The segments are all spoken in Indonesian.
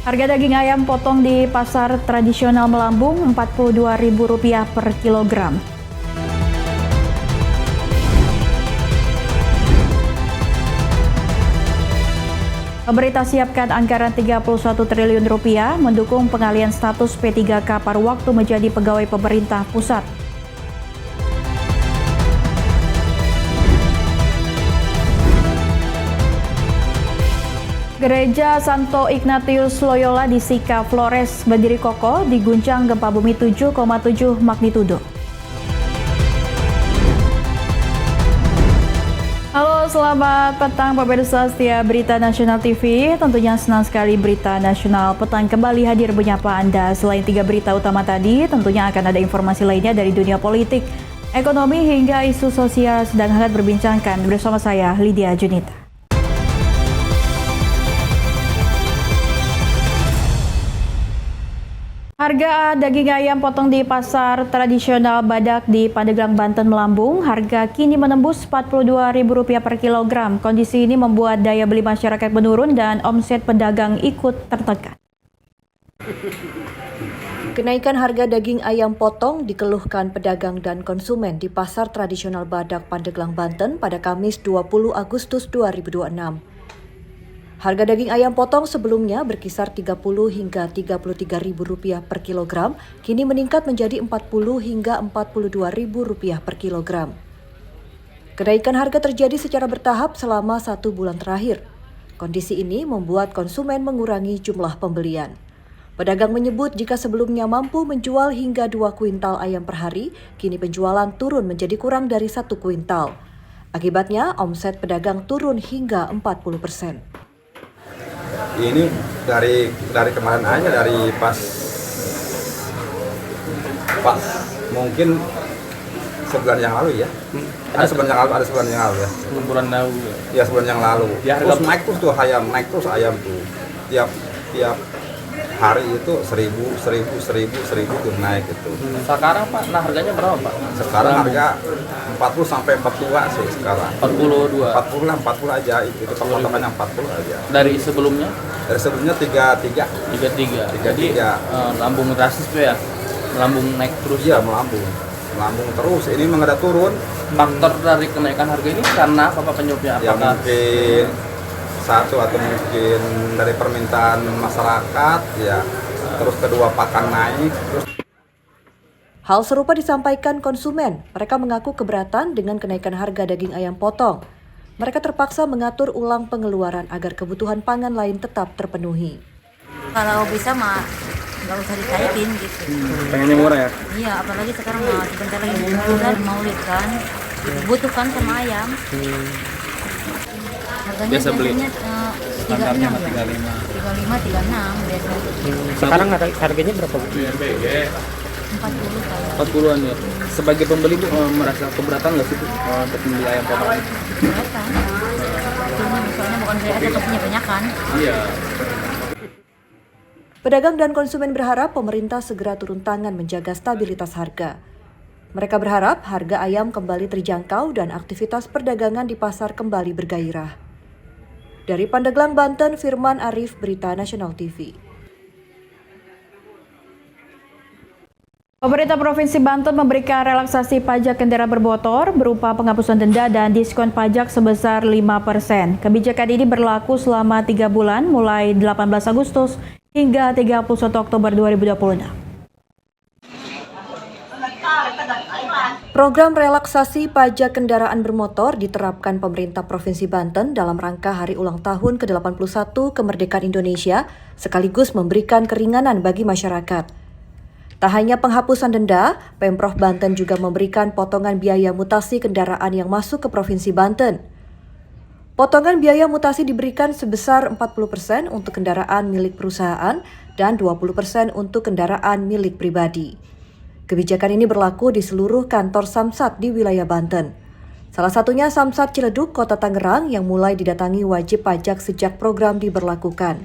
Harga daging ayam potong di pasar tradisional melambung Rp42.000 per kilogram. Pemerintah siapkan anggaran Rp31 triliun mendukung pengalihan status P3K paruh waktu menjadi pegawai pemerintah pusat. Gereja Santo Ignatius Loyola di Sica Flores berdiri kokoh diguncang gempa bumi 7,7 magnitudo. Halo, selamat petang pemirsa setia Berita Nasional TV. Tentunya senang sekali Berita Nasional Petang kembali hadir menyapa Anda. Selain 3 berita utama tadi, tentunya akan ada informasi lainnya dari dunia politik, ekonomi hingga isu sosial sedang hangat berbincangkan bersama saya Lydia Junita. Harga daging ayam potong di pasar tradisional Badak di Pandeglang, Banten melambung. Harga kini menembus Rp42.000 per kilogram. Kondisi ini membuat daya beli masyarakat menurun dan omset pedagang ikut tertekan. Kenaikan harga daging ayam potong dikeluhkan pedagang dan konsumen di pasar tradisional Badak Pandeglang, Banten pada Kamis 20 Agustus 2026. Harga daging ayam potong sebelumnya berkisar Rp30 hingga Rp33.000 per kilogram, kini meningkat menjadi Rp40 hingga Rp42.000 per kilogram. Kenaikan harga terjadi secara bertahap selama 1 bulan terakhir. Kondisi ini membuat konsumen mengurangi jumlah pembelian. Pedagang menyebut jika sebelumnya mampu menjual hingga 2 kuintal ayam per hari, kini penjualan turun menjadi kurang dari 1 kuintal. Akibatnya, omset pedagang turun hingga 40%. Ini dari kemarin aja, dari pas mungkin sebulan yang lalu ya. Ada sebulan yang lalu ya. Bulan lalu. Ya, sebulan yang lalu. Ya, terus naik terus tuh ayam tuh. Tiap hari itu 1.000 tuh naik itu. Sekarang Pak, nah harganya berapa Pak? Sekarang harga 40 sampai 42 sih sekarang. 42. 40 aja, itu patokannya 40 aja. Dari sebelumnya? Dari sebelumnya 33. 33. Jadi lambung drastis tuh ya. Melambung naik terus. Iya, melambung terus. Ini memang ada turun. Faktor dari kenaikan harga ini karena apa Pak penyebabnya? Ya mungkin satu atau mungkin dari permintaan masyarakat ya. Terus kedua pakan naik. Hal serupa disampaikan konsumen. Mereka mengaku keberatan dengan kenaikan harga daging ayam potong. Mereka terpaksa mengatur ulang pengeluaran agar kebutuhan pangan lain tetap terpenuhi. Kalau bisa mah nggak usah ditaikin gitu. Pengennya murah ya? Iya, apalagi sekarang sebentar lagi bulan Maulid kan, butuhkan sama ayam. Harganya Biasa beli? 36 ya? 35, 36 biasa. Sekarang harganya berapa? 40 kayak. 40-an ya. Sebagai pembeli Bu merasa keberatan nggak sih Bu untuk membeli ayam potong? Keberatan. Soalnya bukan saya aja punya banyak kan. Iya. Pedagang dan konsumen berharap pemerintah segera turun tangan menjaga stabilitas harga. Mereka berharap harga ayam kembali terjangkau dan aktivitas perdagangan di pasar kembali bergairah. Dari Pandeglang, Banten, Firman Arif, Berita Nasional TV. Pemerintah Provinsi Banten memberikan relaksasi pajak kendaraan bermotor berupa penghapusan denda dan diskon pajak sebesar 5%. Kebijakan ini berlaku selama 3 bulan mulai 18 Agustus hingga 31 Oktober 2026. Program relaksasi pajak kendaraan bermotor diterapkan pemerintah Provinsi Banten dalam rangka hari ulang tahun ke-81 kemerdekaan Indonesia, sekaligus memberikan keringanan bagi masyarakat. Tak hanya penghapusan denda, Pemprov Banten juga memberikan potongan biaya mutasi kendaraan yang masuk ke Provinsi Banten. Potongan biaya mutasi diberikan sebesar 40% untuk kendaraan milik perusahaan dan 20% untuk kendaraan milik pribadi. Kebijakan ini berlaku di seluruh kantor Samsat di wilayah Banten. Salah satunya Samsat Ciledug, Kota Tangerang yang mulai didatangi wajib pajak sejak program diberlakukan.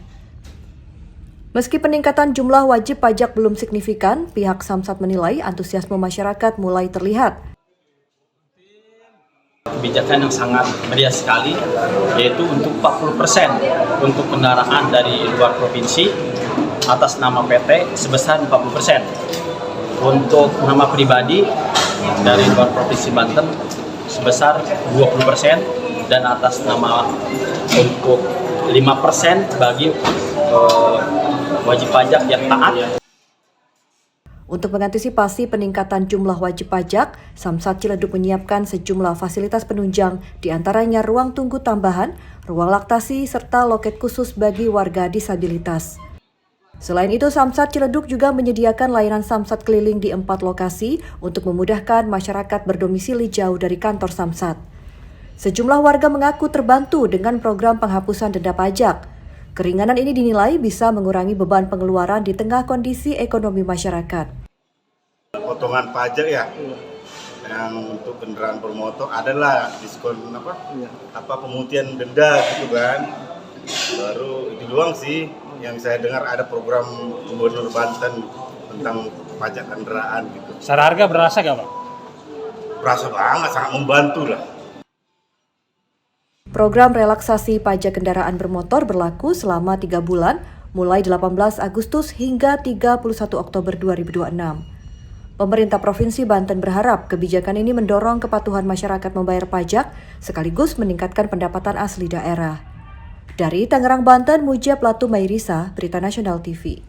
Meski peningkatan jumlah wajib pajak belum signifikan, pihak Samsat menilai antusiasme masyarakat mulai terlihat. Kebijakan yang sangat meriah sekali, yaitu untuk 40% untuk kendaraan dari luar provinsi atas nama PT sebesar 40%. Untuk nama pribadi dari luar Provinsi Banten sebesar 20% dan atas nama untuk 5% bagi wajib pajak yang taat. Untuk mengantisipasi peningkatan jumlah wajib pajak, Samsat Ciledug menyiapkan sejumlah fasilitas penunjang, diantaranya ruang tunggu tambahan, ruang laktasi, serta loket khusus bagi warga disabilitas. Selain itu, Samsat Ciledug juga menyediakan layanan Samsat keliling di 4 lokasi untuk memudahkan masyarakat berdomisili jauh dari kantor Samsat. Sejumlah warga mengaku terbantu dengan program penghapusan denda pajak. Keringanan ini dinilai bisa mengurangi beban pengeluaran di tengah kondisi ekonomi masyarakat. Potongan pajak ya, yang untuk kendaraan bermotor adalah diskon pemutihan denda gitu kan. Baru itu doang sih yang saya dengar, ada program Gubernur Banten tentang pajak kendaraan gitu. Secara harga berasa gak, Pak? Berasa banget, sangat membantu lah. Program relaksasi pajak kendaraan bermotor berlaku selama 3 bulan, mulai 18 Agustus hingga 31 Oktober 2026. Pemerintah Provinsi Banten berharap kebijakan ini mendorong kepatuhan masyarakat membayar pajak, sekaligus meningkatkan pendapatan asli daerah. Dari Tangerang, Banten, Muja Platu Mairisa, Berita Nasional TV.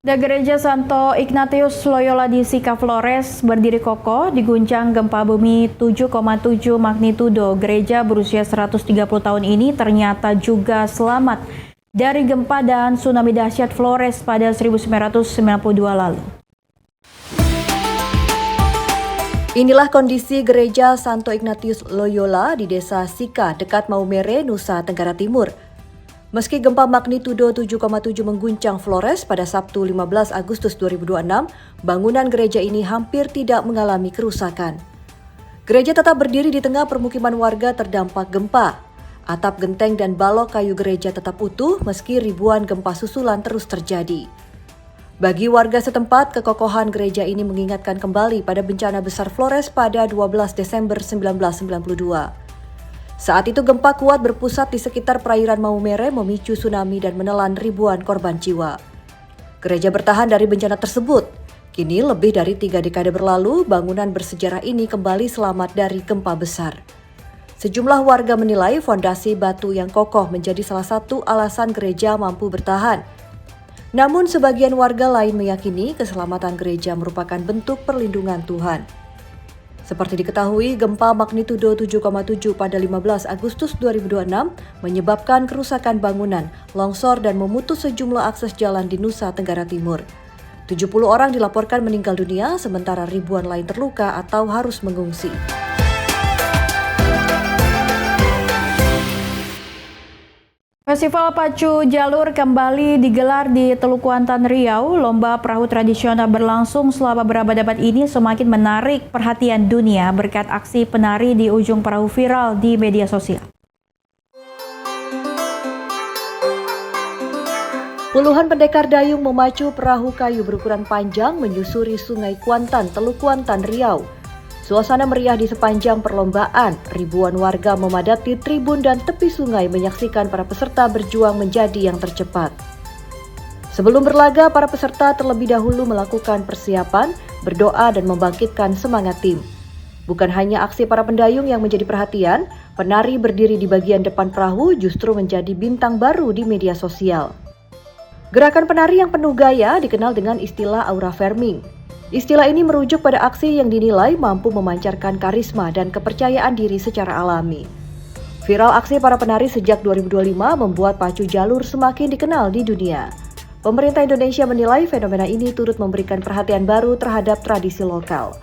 Gereja Santo Ignatius Loyola di Sica Flores berdiri kokoh diguncang gempa bumi 7,7 magnitudo. Gereja berusia 130 tahun ini ternyata juga selamat dari gempa dan tsunami dahsyat Flores pada 1992 lalu. Inilah kondisi Gereja Santo Ignatius Loyola di Desa Sica, dekat Maumere, Nusa Tenggara Timur. Meski gempa magnitudo 7,7 mengguncang Flores pada Sabtu 15 Agustus 2026, bangunan gereja ini hampir tidak mengalami kerusakan. Gereja tetap berdiri di tengah permukiman warga terdampak gempa. Atap genteng dan balok kayu gereja tetap utuh meski ribuan gempa susulan terus terjadi. Bagi warga setempat, kekokohan gereja ini mengingatkan kembali pada bencana besar Flores pada 12 Desember 1992. Saat itu gempa kuat berpusat di sekitar perairan Maumere memicu tsunami dan menelan ribuan korban jiwa. Gereja bertahan dari bencana tersebut. Kini lebih dari 3 dekade berlalu, bangunan bersejarah ini kembali selamat dari gempa besar. Sejumlah warga menilai fondasi batu yang kokoh menjadi salah satu alasan gereja mampu bertahan. Namun sebagian warga lain meyakini keselamatan gereja merupakan bentuk perlindungan Tuhan. Seperti diketahui, gempa magnitudo 7,7 pada 15 Agustus 2026 menyebabkan kerusakan bangunan, longsor dan memutus sejumlah akses jalan di Nusa Tenggara Timur. 70 orang dilaporkan meninggal dunia, sementara ribuan lain terluka atau harus mengungsi. Festival Pacu Jalur kembali digelar di Teluk Kuantan, Riau. Lomba perahu tradisional berlangsung selama berabad-abad ini semakin menarik perhatian dunia berkat aksi penari di ujung perahu viral di media sosial. Puluhan pendekar dayung memacu perahu kayu berukuran panjang menyusuri Sungai Kuantan, Teluk Kuantan, Riau. Suasana meriah di sepanjang perlombaan, ribuan warga memadati tribun dan tepi sungai menyaksikan para peserta berjuang menjadi yang tercepat. Sebelum berlaga, para peserta terlebih dahulu melakukan persiapan, berdoa dan membangkitkan semangat tim. Bukan hanya aksi para pendayung yang menjadi perhatian, penari berdiri di bagian depan perahu justru menjadi bintang baru di media sosial. Gerakan penari yang penuh gaya dikenal dengan istilah aura Verming. Istilah ini merujuk pada aksi yang dinilai mampu memancarkan karisma dan kepercayaan diri secara alami. Viral aksi para penari sejak 2025 membuat Pacu Jalur semakin dikenal di dunia. Pemerintah Indonesia menilai fenomena ini turut memberikan perhatian baru terhadap tradisi lokal.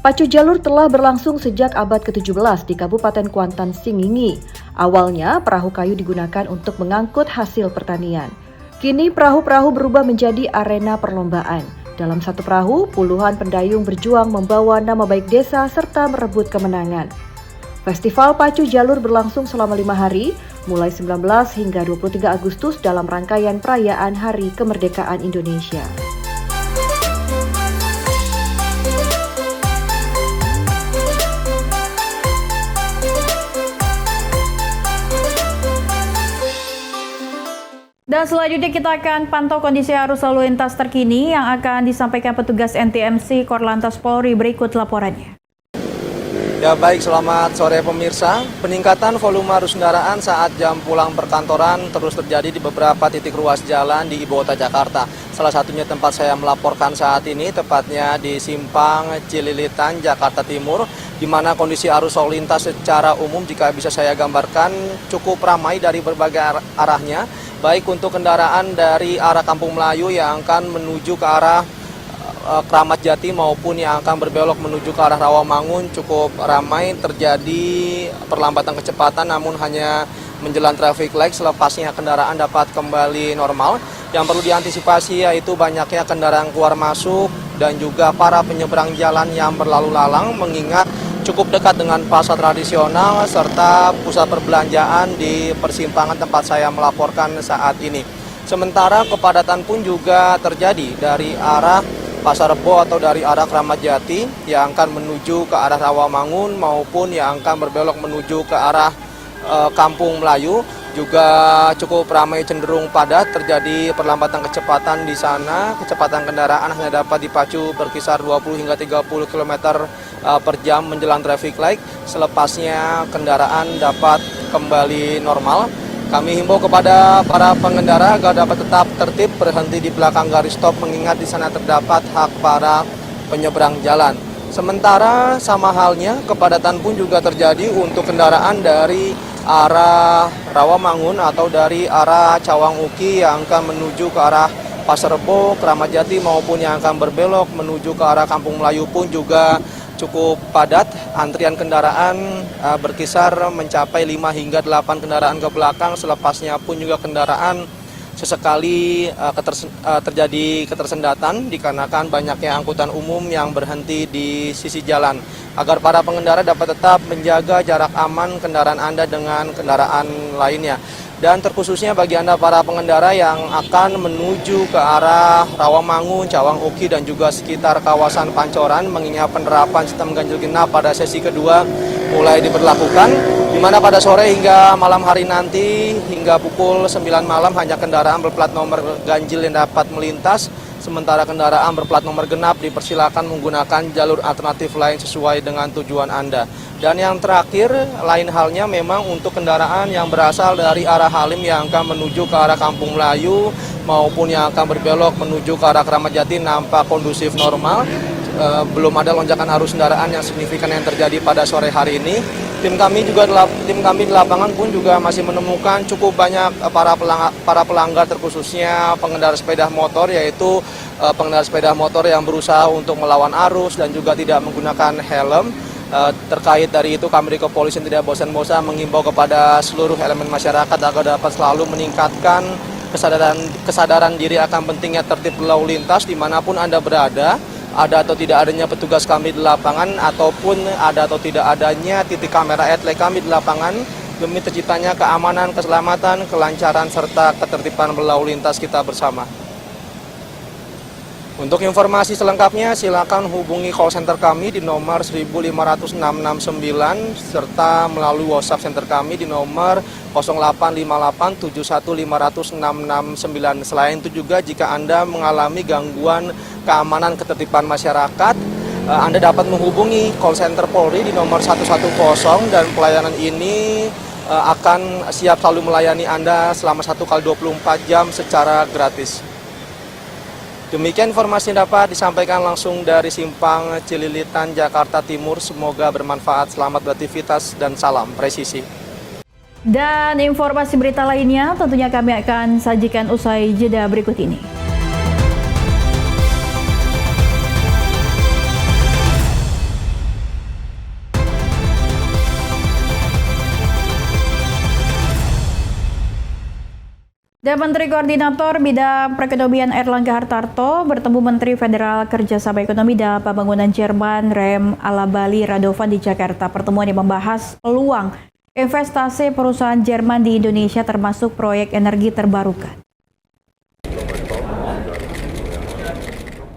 Pacu Jalur telah berlangsung sejak abad ke-17 di Kabupaten Kuantan, Singingi. Awalnya, perahu kayu digunakan untuk mengangkut hasil pertanian. Kini, perahu-perahu berubah menjadi arena perlombaan. Dalam satu perahu, puluhan pendayung berjuang membawa nama baik desa serta merebut kemenangan. Festival Pacu Jalur berlangsung selama 5 hari, mulai 19 hingga 23 Agustus dalam rangkaian perayaan Hari Kemerdekaan Indonesia. Dan selanjutnya kita akan pantau kondisi arus lalu lintas terkini yang akan disampaikan petugas NTMC Korlantas Polri. Berikut laporannya. Ya baik, selamat sore pemirsa. Peningkatan volume arus kendaraan saat jam pulang perkantoran terus terjadi di beberapa titik ruas jalan di Ibu Kota Jakarta. Salah satunya tempat saya melaporkan saat ini, tepatnya di Simpang Cililitan, Jakarta Timur, di mana kondisi arus lalu lintas secara umum jika bisa saya gambarkan cukup ramai dari berbagai arahnya, baik untuk kendaraan dari arah Kampung Melayu yang akan menuju ke arah Kramat Jati maupun yang akan berbelok menuju ke arah Rawamangun cukup ramai, terjadi perlambatan kecepatan namun hanya menjelang traffic light, selepasnya kendaraan dapat kembali normal. Yang perlu diantisipasi yaitu banyaknya kendaraan keluar masuk dan juga para penyeberang jalan yang berlalu lalang mengingat cukup dekat dengan pasar tradisional serta pusat perbelanjaan di persimpangan tempat saya melaporkan saat ini. Sementara kepadatan pun juga terjadi dari arah Pasar Rebo atau dari arah Kramat Jati yang akan menuju ke arah Rawamangun maupun yang akan berbelok menuju ke arah Kampung Melayu juga cukup ramai, cenderung padat, terjadi perlambatan kecepatan di sana. Kecepatan kendaraan hanya dapat dipacu berkisar 20 hingga 30 km per jam menjelang traffic light. Selepasnya kendaraan dapat kembali normal. Kami himbau kepada para pengendara agar dapat tetap tertib berhenti di belakang garis stop mengingat di sana terdapat hak para penyeberang jalan. Sementara sama halnya kepadatan pun juga terjadi untuk kendaraan dari arah Rawamangun atau dari arah Cawang Uki yang akan menuju ke arah Pasar Rebo, Kramat Jati maupun yang akan berbelok menuju ke arah Kampung Melayu pun juga cukup padat. Antrian kendaraan berkisar mencapai 5 hingga 8 kendaraan ke belakang. Selepasnya pun juga kendaraan sesekali terjadi ketersendatan dikarenakan banyaknya angkutan umum yang berhenti di sisi jalan. Agar para pengendara dapat tetap menjaga jarak aman kendaraan Anda dengan kendaraan lainnya. Dan terkhususnya bagi Anda para pengendara yang akan menuju ke arah Rawamangun, Cawang Uki dan juga sekitar kawasan Pancoran mengingat penerapan sistem ganjil genap pada sesi kedua mulai diberlakukan, di mana pada sore hingga malam hari nanti hingga pukul 9 malam hanya kendaraan berplat nomor ganjil yang dapat melintas, sementara kendaraan berplat nomor genap dipersilakan menggunakan jalur alternatif lain sesuai dengan tujuan Anda. Dan yang terakhir, lain halnya memang untuk kendaraan yang berasal dari arah Halim yang akan menuju ke arah Kampung Melayu maupun yang akan berbelok menuju ke arah Kramat Jati nampak kondusif normal. Belum ada lonjakan arus kendaraan yang signifikan yang terjadi pada sore hari ini. Tim kami di lapangan pun juga masih menemukan cukup banyak para pelanggar terkhususnya pengendara sepeda motor, yaitu pengendara sepeda motor yang berusaha untuk melawan arus dan juga tidak menggunakan helm. Terkait dari itu kami di kepolisian tidak bosan-bosan mengimbau kepada seluruh elemen masyarakat agar dapat selalu meningkatkan kesadaran diri akan pentingnya tertib lalu lintas dimanapun Anda berada. Ada atau tidak adanya petugas kami di lapangan ataupun ada atau tidak adanya titik kamera etle kami di lapangan demi terciptanya keamanan, keselamatan, kelancaran serta ketertiban berlalu lintas kita bersama. Untuk informasi selengkapnya silakan hubungi call center kami di nomor 1550669 serta melalui WhatsApp center kami di nomor 085871500669. Selain itu juga jika Anda mengalami gangguan keamanan ketertiban masyarakat, Anda dapat menghubungi call center Polri di nomor 110 dan pelayanan ini akan siap selalu melayani Anda selama 1x24 jam secara gratis. Demikian informasi yang dapat disampaikan langsung dari Simpang Cililitan, Jakarta Timur. Semoga bermanfaat, selamat beraktivitas, dan salam presisi. Dan informasi berita lainnya tentunya kami akan sajikan usai jeda berikut ini. Dan Menteri Koordinator Bidang Perekonomian Airlangga Hartarto bertemu Menteri Federal Kerjasama Ekonomi dan Pembangunan Jerman Rem Alabali Radovan di Jakarta. Pertemuan yang membahas peluang investasi perusahaan Jerman di Indonesia termasuk proyek energi terbarukan.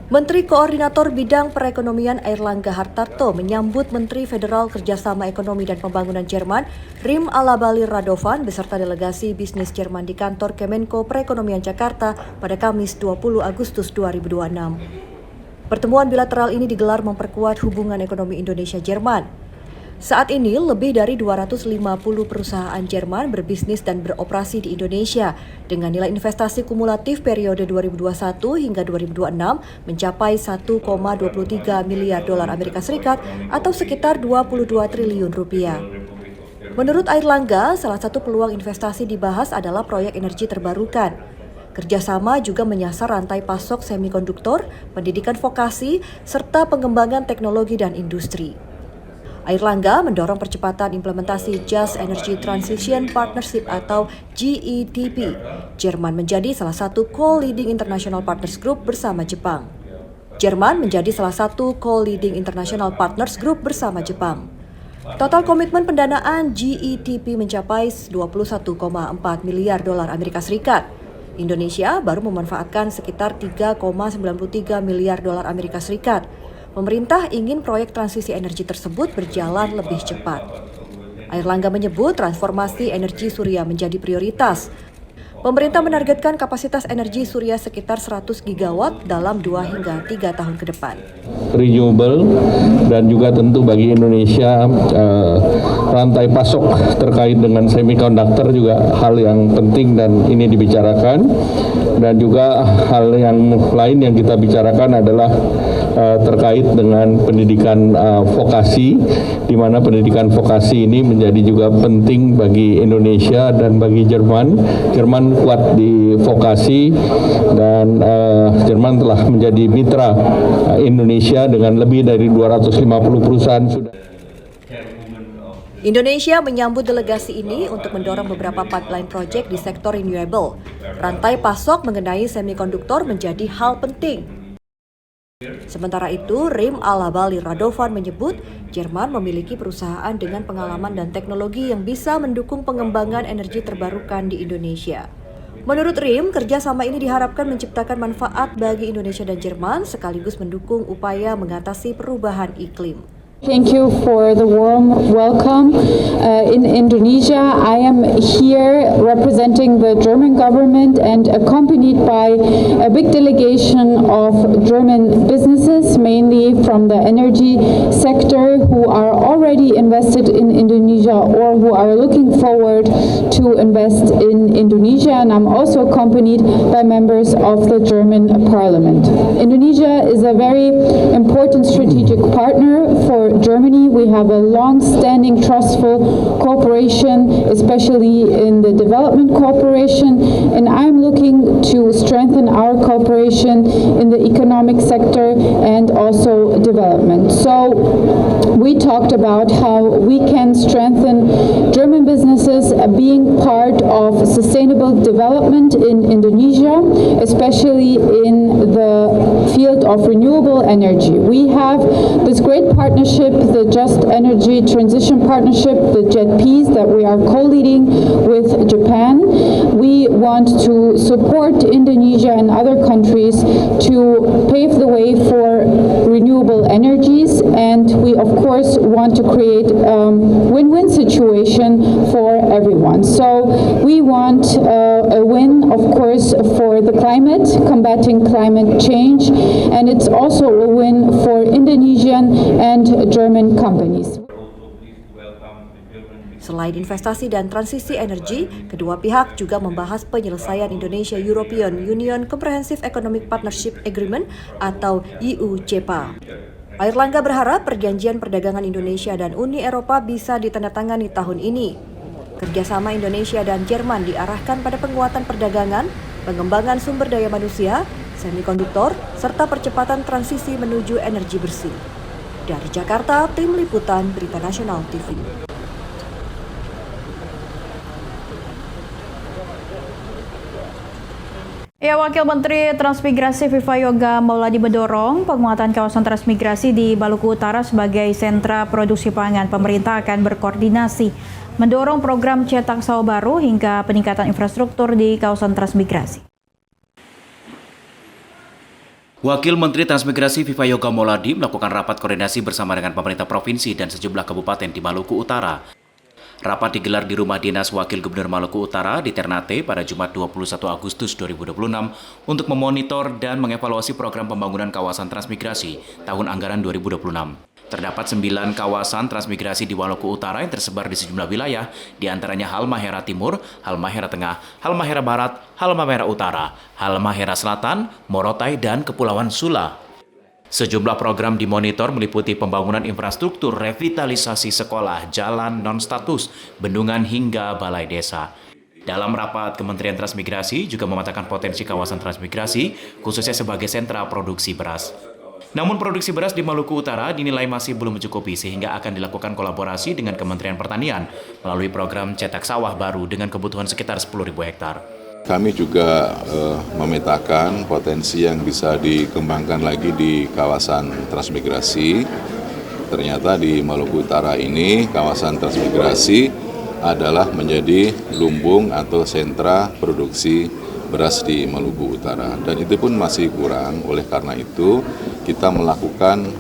Menteri Koordinator Bidang Perekonomian Airlangga Hartarto menyambut Menteri Federal Kerjasama Ekonomi dan Pembangunan Jerman Rim Alabalir Radovan beserta delegasi bisnis Jerman di kantor Kemenko Perekonomian Jakarta pada Kamis 20 Agustus 2026. Pertemuan bilateral ini digelar memperkuat hubungan ekonomi Indonesia-Jerman. Saat ini, lebih dari 250 perusahaan Jerman berbisnis dan beroperasi di Indonesia dengan nilai investasi kumulatif periode 2021 hingga 2026 mencapai 1,23 miliar dolar Amerika Serikat atau sekitar 22 triliun rupiah. Menurut Airlangga, salah satu peluang investasi dibahas adalah proyek energi terbarukan. Kerjasama juga menyasar rantai pasok semikonduktor, pendidikan vokasi, serta pengembangan teknologi dan industri. Airlangga mendorong percepatan implementasi Just Energy Transition Partnership atau GETP. Jerman menjadi salah satu co-leading international partners group bersama Jepang. Jerman menjadi salah satu co-leading international partners group bersama Jepang. Total komitmen pendanaan GETP mencapai 21,4 miliar dolar Amerika Serikat. Indonesia baru memanfaatkan sekitar 3,93 miliar dolar Amerika Serikat. Pemerintah ingin proyek transisi energi tersebut berjalan lebih cepat. Airlangga menyebut transformasi energi surya menjadi prioritas. Pemerintah menargetkan kapasitas energi surya sekitar 100 gigawatt dalam 2 hingga 3 tahun ke depan. Renewable dan juga tentu bagi Indonesia rantai pasok terkait dengan semikonduktor juga hal yang penting dan ini dibicarakan. Dan juga hal yang lain yang kita bicarakan adalah terkait dengan pendidikan vokasi, di mana pendidikan vokasi ini menjadi juga penting bagi Indonesia dan bagi Jerman. Jerman kuat di vokasi dan Jerman telah menjadi mitra Indonesia dengan lebih dari 250 perusahaan sudah. Indonesia menyambut delegasi ini untuk mendorong beberapa pipeline project di sektor renewable. Rantai pasok mengenai semikonduktor menjadi hal penting. Sementara itu, Rim Alabalir Radovan menyebut Jerman memiliki perusahaan dengan pengalaman dan teknologi yang bisa mendukung pengembangan energi terbarukan di Indonesia. Menurut Rim, kerjasama ini diharapkan menciptakan manfaat bagi Indonesia dan Jerman sekaligus mendukung upaya mengatasi perubahan iklim. Thank you for the warm welcome in Indonesia. I am here representing the German government and accompanied by a big delegation of German businesses, mainly from the energy sector, who are already invested in Indonesia or who are looking forward to invest in Indonesia. And I'm also accompanied by members of the German parliament. Indonesia is a very important strategic partner for Germany. We have a long-standing trustful cooperation, especially in the development cooperation, and I'm looking to strengthen our cooperation in the economic sector and also development. So we talked about how we can strengthen German businesses being part of sustainable development in Indonesia, especially in the field of renewable energy. We have this great partnership, the Just Energy Transition Partnership, the JETPs, that we are co-leading with Japan. We want to support Indonesia and other countries to pave the way for renewable energies, and we of course want to create a win-win situation for everyone. So we want a win, of course, for the climate, combating climate change, and it's also a win for Indonesian and German companies. Selain investasi dan transisi energi, kedua pihak juga membahas penyelesaian Indonesia-European Union Comprehensive Economic Partnership Agreement atau EU-CEPA. Airlangga berharap perjanjian perdagangan Indonesia dan Uni Eropa bisa ditandatangani tahun ini. Kerjasama Indonesia dan Jerman diarahkan pada penguatan perdagangan, pengembangan sumber daya manusia, semikonduktor, serta percepatan transisi menuju energi bersih. Dari Jakarta, Tim Liputan Berita Nasional TV. Ya, Wakil Menteri Transmigrasi Viva Yoga Mauladi mendorong penguatan kawasan transmigrasi di Maluku Utara sebagai sentra produksi pangan. Pemerintah akan berkoordinasi mendorong program cetak sawah baru hingga peningkatan infrastruktur di kawasan transmigrasi. Wakil Menteri Transmigrasi Viva Yoga Mauladi melakukan rapat koordinasi bersama dengan pemerintah provinsi dan sejumlah kabupaten di Maluku Utara. Rapat digelar di Rumah Dinas Wakil Gubernur Maluku Utara di Ternate pada Jumat 21 Agustus 2026 untuk memonitor dan mengevaluasi program pembangunan kawasan transmigrasi tahun anggaran 2026. Terdapat 9 kawasan transmigrasi di Maluku Utara yang tersebar di sejumlah wilayah, di antaranya Halmahera Timur, Halmahera Tengah, Halmahera Barat, Halmahera Utara, Halmahera Selatan, Morotai, dan Kepulauan Sula. Sejumlah program dimonitor meliputi pembangunan infrastruktur, revitalisasi sekolah, jalan non-status, bendungan hingga balai desa. Dalam rapat, Kementerian Transmigrasi juga memetakan potensi kawasan transmigrasi, khususnya sebagai sentra produksi beras. Namun produksi beras di Maluku Utara dinilai masih belum mencukupi sehingga akan dilakukan kolaborasi dengan Kementerian Pertanian melalui program cetak sawah baru dengan kebutuhan sekitar 10.000 hektar. Kami juga memetakan potensi yang bisa dikembangkan lagi di kawasan transmigrasi. Ternyata di Maluku Utara ini kawasan transmigrasi adalah menjadi lumbung atau sentra produksi beras di Maluku Utara, dan itu pun masih kurang. Oleh karena itu kita melakukan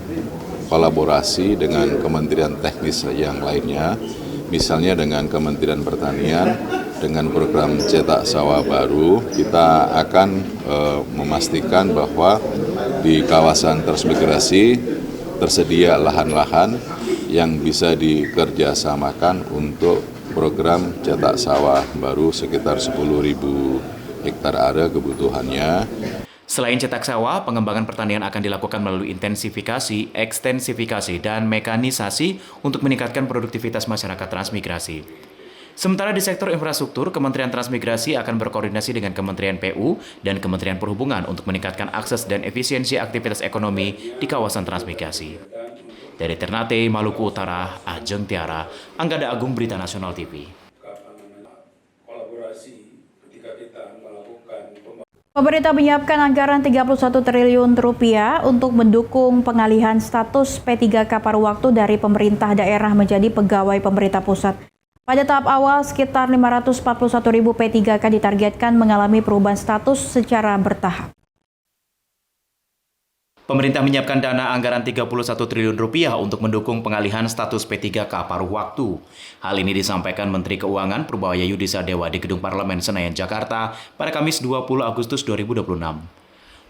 kolaborasi dengan kementerian teknis yang lainnya, misalnya dengan Kementerian Pertanian. Dengan program cetak sawah baru, kita akan memastikan bahwa di kawasan transmigrasi tersedia lahan-lahan yang bisa dikerjasamakan untuk program cetak sawah baru sekitar 10.000 hektar area kebutuhannya. Selain cetak sawah, pengembangan pertanian akan dilakukan melalui intensifikasi, ekstensifikasi, dan mekanisasi untuk meningkatkan produktivitas masyarakat transmigrasi. Sementara di sektor infrastruktur, Kementerian Transmigrasi akan berkoordinasi dengan Kementerian PU dan Kementerian Perhubungan untuk meningkatkan akses dan efisiensi aktivitas ekonomi di kawasan transmigrasi. Dari Ternate, Maluku Utara, Ajeng Tiara, Anggada Agung, Berita Nasional TV. Pemerintah menyiapkan anggaran 31 triliun rupiah untuk mendukung pengalihan status P3K paruh waktu dari pemerintah daerah menjadi pegawai pemerintah pusat. Pada tahap awal, sekitar 541.000 P3K ditargetkan mengalami perubahan status secara bertahap. Pemerintah menyiapkan dana anggaran 31 triliun rupiah untuk mendukung pengalihan status P3K paruh waktu. Hal ini disampaikan Menteri Keuangan Purbaya Yudhistira Dewa di Gedung Parlemen Senayan, Jakarta pada Kamis 20 Agustus 2026.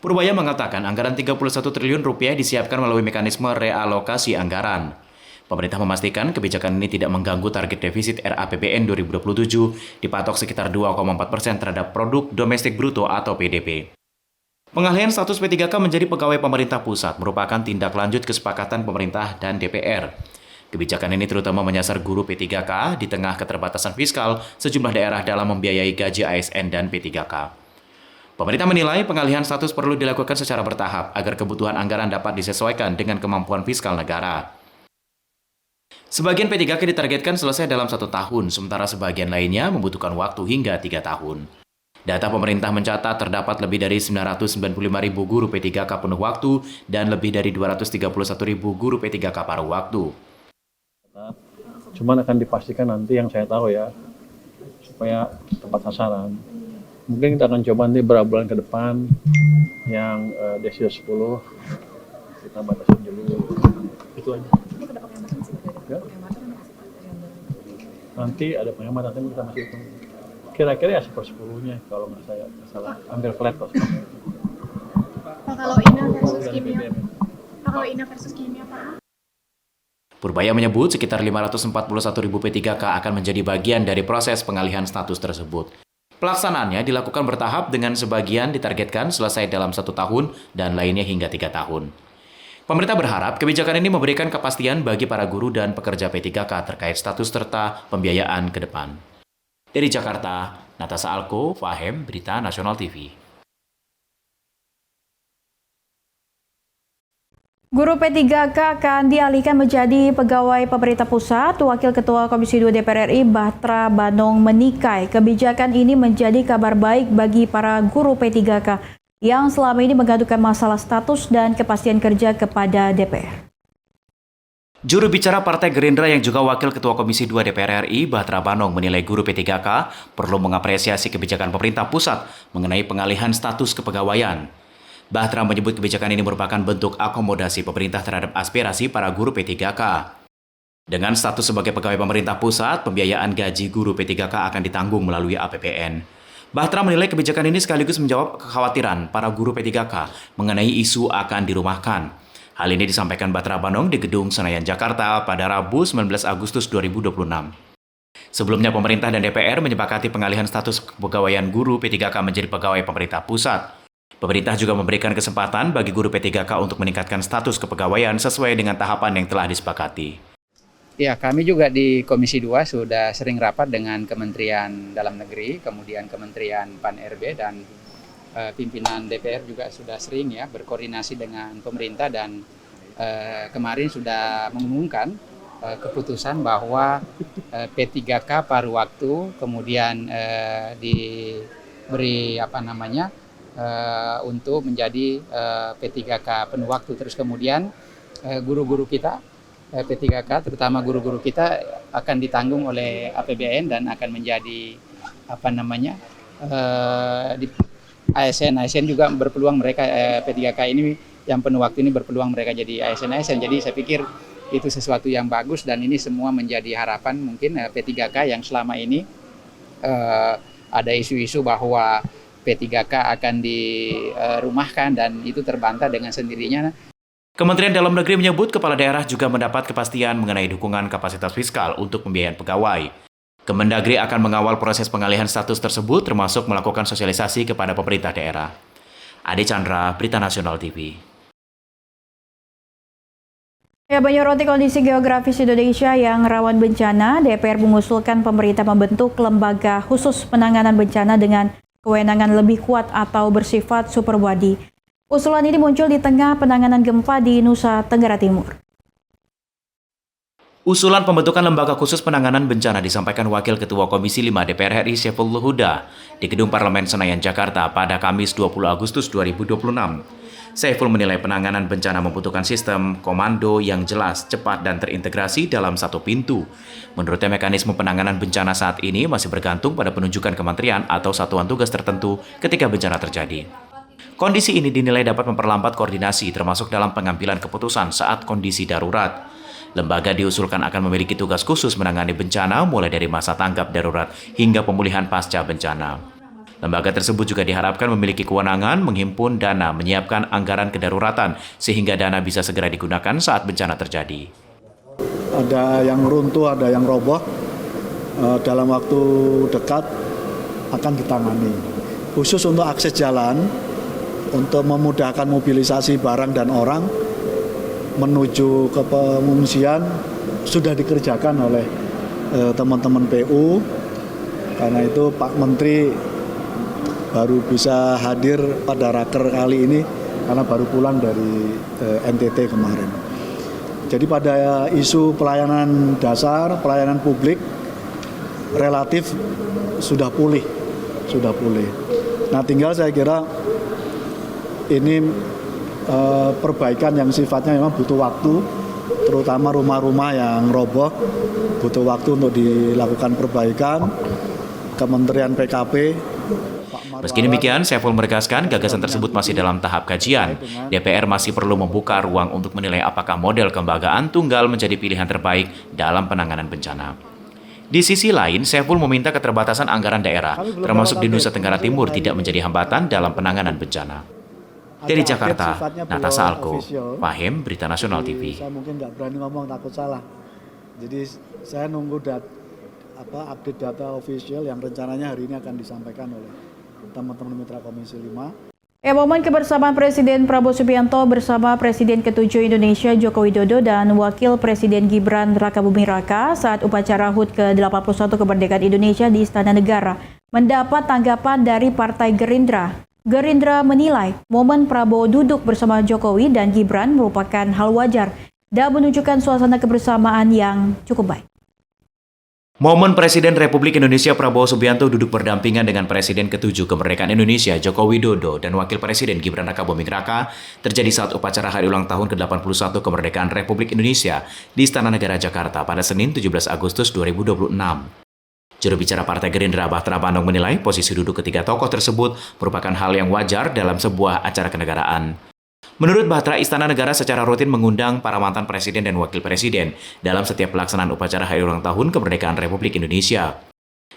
Purbaya mengatakan anggaran 31 triliun rupiah disiapkan melalui mekanisme realokasi anggaran. Pemerintah memastikan kebijakan ini tidak mengganggu target defisit RAPBN 2027 dipatok sekitar 2,4% terhadap produk domestik bruto atau PDB. Pengalihan status P3K menjadi pegawai pemerintah pusat merupakan tindak lanjut kesepakatan pemerintah dan DPR. Kebijakan ini terutama menyasar guru P3K di tengah keterbatasan fiskal sejumlah daerah dalam membiayai gaji ASN dan P3K. Pemerintah menilai pengalihan status perlu dilakukan secara bertahap agar kebutuhan anggaran dapat disesuaikan dengan kemampuan fiskal negara. Sebagian P3K ditargetkan selesai dalam 1 tahun, sementara sebagian lainnya membutuhkan waktu hingga 3 tahun. Data pemerintah mencatat terdapat lebih dari 995.000 guru P3K penuh waktu dan lebih dari 231.000 guru P3K paruh waktu. Cuman akan dipastikan nanti yang saya tahu ya, supaya tepat sasaran. Mungkin kita akan coba nanti beberapa bulan ke depan yang desio 10 kita batasin dulu. Itu aja. Ya. Nanti ada pengamat, nanti kita masih hitung. Kira-kira ya 1/10-nya kalau nggak saya salah. Hampir flat kok. Kalau INA versus kimia. Kalau INA versus kimia, Pak. Purbaya menyebut sekitar 541.000 P3K akan menjadi bagian dari proses pengalihan status tersebut. Pelaksanaannya dilakukan bertahap dengan sebagian ditargetkan selesai dalam 1 tahun dan lainnya hingga 3 tahun. Pemerintah berharap kebijakan ini memberikan kepastian bagi para guru dan pekerja P3K terkait status serta pembiayaan ke depan. Dari Jakarta, Natasha Alko, Fahem, Berita Nasional TV. Guru P3K akan dialihkan menjadi pegawai pemerintah pusat. Wakil Ketua Komisi 2 DPR RI Batra Banong menikai kebijakan ini menjadi kabar baik bagi para guru P3K yang selama ini mengadukan masalah status dan kepastian kerja kepada DPR. Juru bicara Partai Gerindra yang juga Wakil Ketua Komisi 2 DPR RI, Batra Banong, menilai guru P3K perlu mengapresiasi kebijakan pemerintah pusat mengenai pengalihan status kepegawaian. Batra menyebut kebijakan ini merupakan bentuk akomodasi pemerintah terhadap aspirasi para guru P3K. Dengan status sebagai pegawai pemerintah pusat, pembiayaan gaji guru P3K akan ditanggung melalui APBN. Batra menilai kebijakan ini sekaligus menjawab kekhawatiran para guru P3K mengenai isu akan dirumahkan. Hal ini disampaikan Batra Banong di Gedung Senayan, Jakarta pada Rabu 19 Agustus 2026. Sebelumnya pemerintah dan DPR menyepakati pengalihan status kepegawaian guru P3K menjadi pegawai pemerintah pusat. Pemerintah juga memberikan kesempatan bagi guru P3K untuk meningkatkan status kepegawaian sesuai dengan tahapan yang telah disepakati. Ya, kami juga di Komisi 2 sudah sering rapat dengan Kementerian Dalam Negeri, kemudian Kementerian Pan-RB dan pimpinan DPR juga sudah sering ya berkoordinasi dengan pemerintah dan kemarin sudah mengumumkan keputusan bahwa P3K paruh waktu kemudian diberi untuk menjadi P3K penuh waktu, terus kemudian guru-guru kita P3K, terutama guru-guru kita akan ditanggung oleh APBN dan akan menjadi di ASN juga berpeluang mereka P3K ini yang penuh waktu ini berpeluang mereka jadi ASN. Jadi saya pikir itu sesuatu yang bagus dan ini semua menjadi harapan mungkin P3K yang selama ini ada isu-isu bahwa P3K akan dirumahkan dan itu terbantah dengan sendirinya. Kementerian Dalam Negeri menyebut kepala daerah juga mendapat kepastian mengenai dukungan kapasitas fiskal untuk pembiayaan pegawai. Kemendagri akan mengawal proses pengalihan status tersebut termasuk melakukan sosialisasi kepada pemerintah daerah. Ade Chandra, Berita Nasional TV. Ya, menyoroti kondisi geografis Indonesia yang rawan bencana, DPR mengusulkan pemerintah membentuk lembaga khusus penanganan bencana dengan kewenangan lebih kuat atau bersifat superbody. Usulan ini muncul di tengah penanganan gempa di Nusa Tenggara Timur. Usulan pembentukan lembaga khusus penanganan bencana disampaikan Wakil Ketua Komisi 5 DPR RI Saifullah Huda di Gedung Parlemen Senayan, Jakarta pada Kamis 20 Agustus 2026. Saiful menilai penanganan bencana membutuhkan sistem komando yang jelas, cepat, dan terintegrasi dalam satu pintu. Menurutnya mekanisme penanganan bencana saat ini masih bergantung pada penunjukan kementerian atau satuan tugas tertentu ketika bencana terjadi. Kondisi ini dinilai dapat memperlambat koordinasi termasuk dalam pengambilan keputusan saat kondisi darurat. Lembaga diusulkan akan memiliki tugas khusus menangani bencana mulai dari masa tanggap darurat hingga pemulihan pasca bencana. Lembaga tersebut juga diharapkan memiliki kewenangan menghimpun dana, menyiapkan anggaran kedaruratan sehingga dana bisa segera digunakan saat bencana terjadi. Ada yang runtuh, ada yang roboh, dalam waktu dekat akan ditangani. Khusus untuk akses jalan, untuk memudahkan mobilisasi barang dan orang menuju ke pengungsian sudah dikerjakan oleh teman-teman PU. Karena itu Pak Menteri baru bisa hadir pada raker kali ini karena baru pulang dari NTT kemarin. Jadi pada isu pelayanan dasar, pelayanan publik relatif sudah pulih. Nah, tinggal saya kira ini perbaikan yang sifatnya memang butuh waktu, terutama rumah-rumah yang roboh butuh waktu untuk dilakukan perbaikan. Kementerian PKP. Meski demikian, Saiful menegaskan gagasan tersebut masih dalam tahap kajian. DPR masih perlu membuka ruang untuk menilai apakah model kelembagaan tunggal menjadi pilihan terbaik dalam penanganan bencana. Di sisi lain, Saiful meminta keterbatasan anggaran daerah, termasuk di Nusa Tenggara Timur, tidak menjadi hambatan dalam penanganan bencana. Dari Jakarta, Natasha Alko, Fahim, Berita Nasional TV. Saya mungkin nggak berani ngomong, takut salah. Jadi saya nunggu update data official yang rencananya hari ini akan disampaikan oleh teman-teman mitra Komisi 5. Momen kebersamaan Presiden Prabowo Subianto bersama Presiden ke-7 Indonesia Joko Widodo dan Wakil Presiden Gibran Rakabuming Raka saat upacara HUT ke-81 kemerdekaan Indonesia di Istana Negara mendapat tanggapan dari Partai Gerindra. Gerindra menilai momen Prabowo duduk bersama Jokowi dan Gibran merupakan hal wajar dan menunjukkan suasana kebersamaan yang cukup baik. Momen Presiden Republik Indonesia Prabowo Subianto duduk berdampingan dengan Presiden ke-7 kemerdekaan Indonesia Joko Widodo dan Wakil Presiden Gibran Rakabuming Raka terjadi saat upacara hari ulang tahun ke-81 kemerdekaan Republik Indonesia di Istana Negara Jakarta pada Senin 17 Agustus 2026. Juru bicara Partai Gerindra Bahtera Bandung menilai posisi duduk ketiga tokoh tersebut merupakan hal yang wajar dalam sebuah acara kenegaraan. Menurut Bahtera, Istana Negara secara rutin mengundang para mantan presiden dan wakil presiden dalam setiap pelaksanaan upacara hari ulang tahun kemerdekaan Republik Indonesia.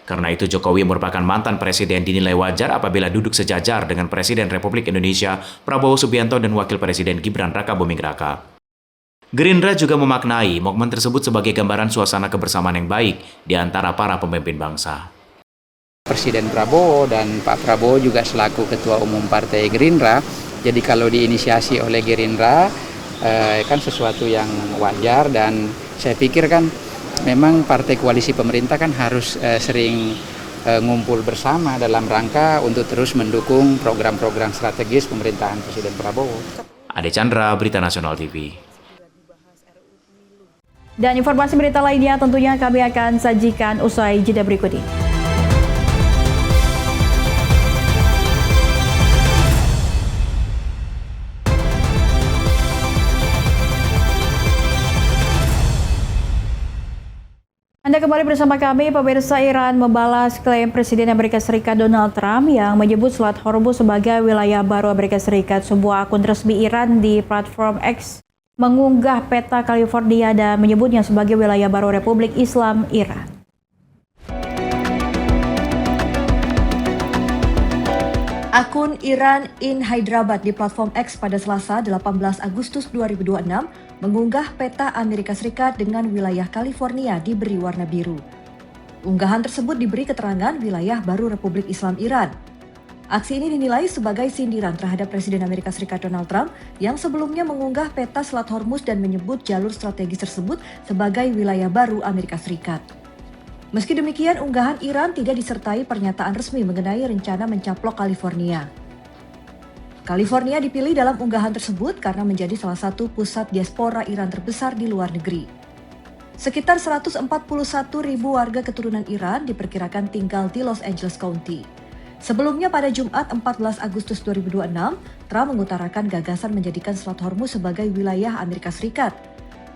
Karena itu Jokowi merupakan mantan presiden dinilai wajar apabila duduk sejajar dengan Presiden Republik Indonesia Prabowo Subianto dan Wakil Presiden Gibran Rakabuming Raka. Gerindra juga memaknai momen tersebut sebagai gambaran suasana kebersamaan yang baik di antara para pemimpin bangsa. Presiden Prabowo dan Pak Prabowo juga selaku Ketua Umum Partai Gerindra, jadi kalau diinisiasi oleh Gerindra kan sesuatu yang wajar, dan saya pikir kan memang partai koalisi pemerintah kan harus sering ngumpul bersama dalam rangka untuk terus mendukung program-program strategis pemerintahan Presiden Prabowo. Ade Chandra, Berita Nasional TV. Dan informasi berita lainnya tentunya kami akan sajikan usai jeda berikut ini. Anda kembali bersama kami, pemirsa. Iran membalas klaim Presiden Amerika Serikat Donald Trump yang menyebut Selat Hormuz sebagai wilayah baru Amerika Serikat. Sebuah akun resmi Iran di platform X mengunggah peta California dan menyebutnya sebagai wilayah baru Republik Islam Iran. Akun Iran in Hyderabad di platform X pada Selasa 18 Agustus 2026 mengunggah peta Amerika Serikat dengan wilayah California diberi warna biru. Unggahan tersebut diberi keterangan wilayah baru Republik Islam Iran. Aksi ini dinilai sebagai sindiran terhadap Presiden Amerika Serikat Donald Trump yang sebelumnya mengunggah peta Selat Hormuz dan menyebut jalur strategis tersebut sebagai wilayah baru Amerika Serikat. Meski demikian, unggahan Iran tidak disertai pernyataan resmi mengenai rencana mencaplok California. California dipilih dalam unggahan tersebut karena menjadi salah satu pusat diaspora Iran terbesar di luar negeri. Sekitar 141.000 warga keturunan Iran diperkirakan tinggal di Los Angeles County. Sebelumnya pada Jumat 14 Agustus 2026, Trump mengutarakan gagasan menjadikan Selat Hormuz sebagai wilayah Amerika Serikat.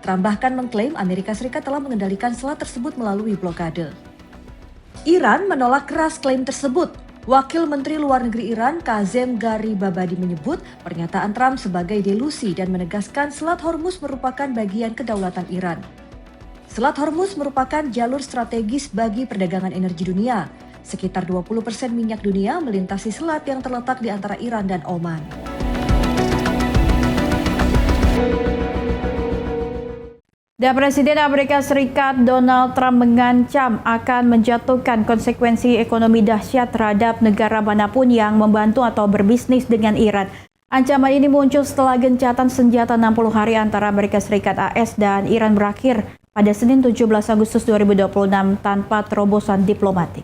Trump bahkan mengklaim Amerika Serikat telah mengendalikan selat tersebut melalui blokade. Iran menolak keras klaim tersebut. Wakil Menteri Luar Negeri Iran, Kazem Garibabadi menyebut pernyataan Trump sebagai delusi dan menegaskan Selat Hormuz merupakan bagian kedaulatan Iran. Selat Hormuz merupakan jalur strategis bagi perdagangan energi dunia. Sekitar 20% minyak dunia melintasi selat yang terletak di antara Iran dan Oman. Dan Presiden Amerika Serikat Donald Trump mengancam akan menjatuhkan konsekuensi ekonomi dahsyat terhadap negara manapun yang membantu atau berbisnis dengan Iran. Ancaman ini muncul setelah gencatan senjata 60 hari antara Amerika Serikat AS dan Iran berakhir pada Senin 17 Agustus 2026 tanpa terobosan diplomatik.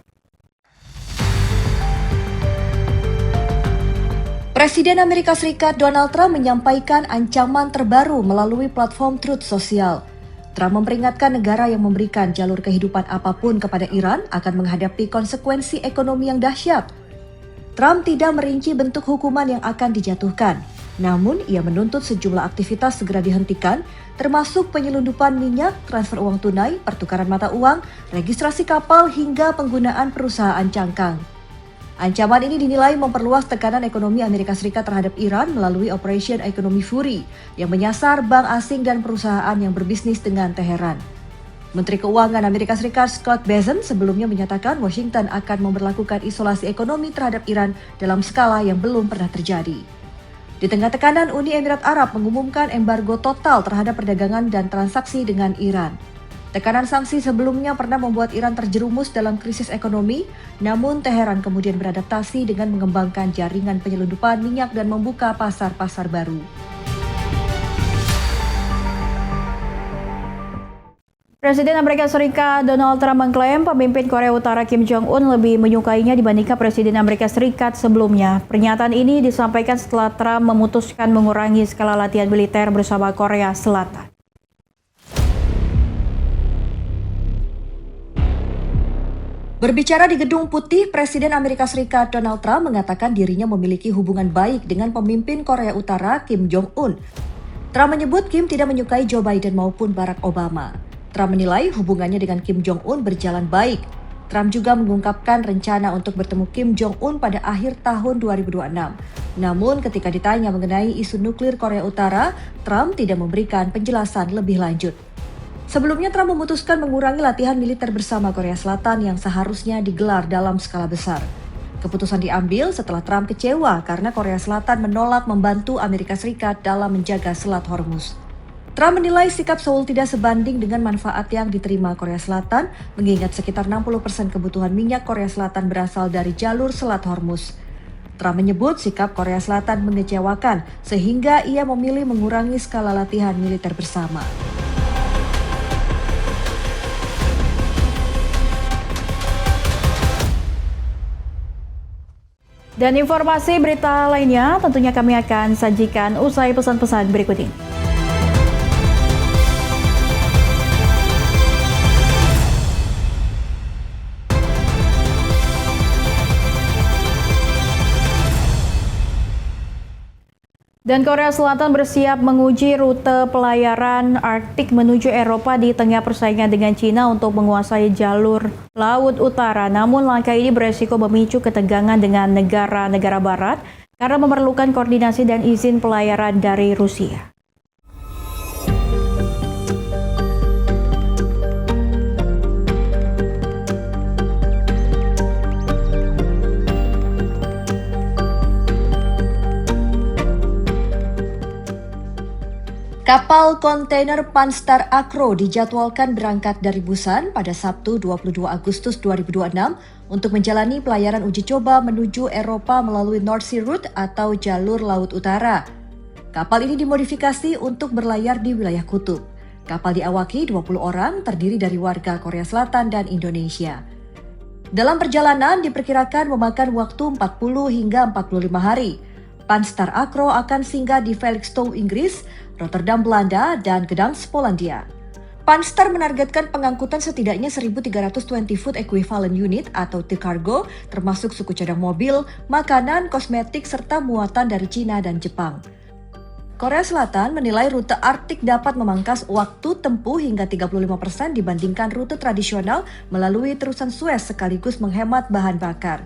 Presiden Amerika Serikat Donald Trump menyampaikan ancaman terbaru melalui platform Truth Social. Trump memperingatkan negara yang memberikan jalur kehidupan apapun kepada Iran akan menghadapi konsekuensi ekonomi yang dahsyat. Trump tidak merinci bentuk hukuman yang akan dijatuhkan. Namun, ia menuntut sejumlah aktivitas segera dihentikan, termasuk penyelundupan minyak, transfer uang tunai, pertukaran mata uang, registrasi kapal, hingga penggunaan perusahaan cangkang. Ancaman ini dinilai memperluas tekanan ekonomi Amerika Serikat terhadap Iran melalui Operation Economic Fury yang menyasar bank asing dan perusahaan yang berbisnis dengan Teheran. Menteri Keuangan Amerika Serikat Scott Bessent sebelumnya menyatakan Washington akan memberlakukan isolasi ekonomi terhadap Iran dalam skala yang belum pernah terjadi. Di tengah tekanan, Uni Emirat Arab mengumumkan embargo total terhadap perdagangan dan transaksi dengan Iran. Tekanan sanksi sebelumnya pernah membuat Iran terjerumus dalam krisis ekonomi, namun Teheran kemudian beradaptasi dengan mengembangkan jaringan penyelundupan minyak dan membuka pasar-pasar baru. Presiden Amerika Serikat Donald Trump mengklaim pemimpin Korea Utara Kim Jong-un lebih menyukainya dibandingkan Presiden Amerika Serikat sebelumnya. Pernyataan ini disampaikan setelah Trump memutuskan mengurangi skala latihan militer bersama Korea Selatan. Berbicara di Gedung Putih, Presiden Amerika Serikat Donald Trump mengatakan dirinya memiliki hubungan baik dengan pemimpin Korea Utara Kim Jong-un. Trump menyebut Kim tidak menyukai Joe Biden maupun Barack Obama. Trump menilai hubungannya dengan Kim Jong-un berjalan baik. Trump juga mengungkapkan rencana untuk bertemu Kim Jong-un pada akhir tahun 2026. Namun ketika ditanya mengenai isu nuklir Korea Utara, Trump tidak memberikan penjelasan lebih lanjut. Sebelumnya Trump memutuskan mengurangi latihan militer bersama Korea Selatan yang seharusnya digelar dalam skala besar. Keputusan diambil setelah Trump kecewa karena Korea Selatan menolak membantu Amerika Serikat dalam menjaga Selat Hormuz. Trump menilai sikap Seoul tidak sebanding dengan manfaat yang diterima Korea Selatan, mengingat sekitar 60% kebutuhan minyak Korea Selatan berasal dari jalur Selat Hormuz. Trump menyebut sikap Korea Selatan mengecewakan, sehingga ia memilih mengurangi skala latihan militer bersama. Dan informasi berita lainnya tentunya kami akan sajikan usai pesan-pesan berikut ini. Dan Korea Selatan bersiap menguji rute pelayaran Arktik menuju Eropa di tengah persaingan dengan Cina untuk menguasai jalur Laut Utara. Namun langkah ini beresiko memicu ketegangan dengan negara-negara barat karena memerlukan koordinasi dan izin pelayaran dari Rusia. Kapal kontainer Panstar Akro dijadwalkan berangkat dari Busan pada Sabtu 22 Agustus 2026 untuk menjalani pelayaran uji coba menuju Eropa melalui North Sea Route atau jalur Laut Utara. Kapal ini dimodifikasi untuk berlayar di wilayah kutub. Kapal diawaki 20 orang terdiri dari warga Korea Selatan dan Indonesia. Dalam perjalanan diperkirakan memakan waktu 40 hingga 45 hari. Panstar Akro akan singgah di Felixstowe, Inggris, Rotterdam, Belanda, dan Gdansk, Polandia. Panstar menargetkan pengangkutan setidaknya 1.320 food equivalent unit atau T-cargo, termasuk suku cadang mobil, makanan, kosmetik, serta muatan dari Cina dan Jepang. Korea Selatan menilai rute Arktik dapat memangkas waktu tempuh hingga 35% dibandingkan rute tradisional melalui terusan Suez sekaligus menghemat bahan bakar.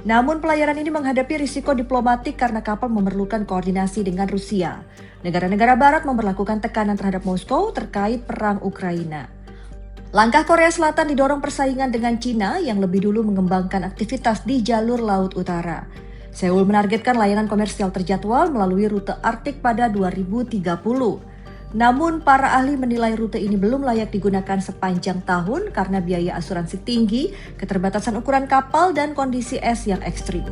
Namun pelayaran ini menghadapi risiko diplomatik karena kapal memerlukan koordinasi dengan Rusia. Negara-negara barat memperlakukan tekanan terhadap Moskow terkait perang Ukraina. Langkah Korea Selatan didorong persaingan dengan Cina yang lebih dulu mengembangkan aktivitas di jalur Laut Utara. Seoul menargetkan layanan komersial terjadwal melalui rute Arktik pada 2030. Namun, para ahli menilai rute ini belum layak digunakan sepanjang tahun karena biaya asuransi tinggi, keterbatasan ukuran kapal, dan kondisi es yang ekstrim.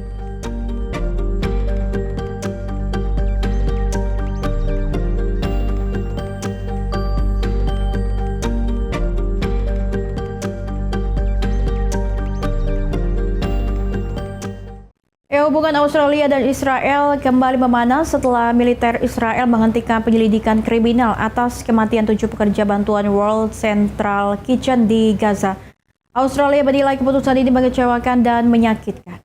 Hubungan Australia dan Israel kembali memanas setelah militer Israel menghentikan penyelidikan kriminal atas kematian 7 pekerja bantuan World Central Kitchen di Gaza. Australia menilai keputusan ini mengecewakan dan menyakitkan.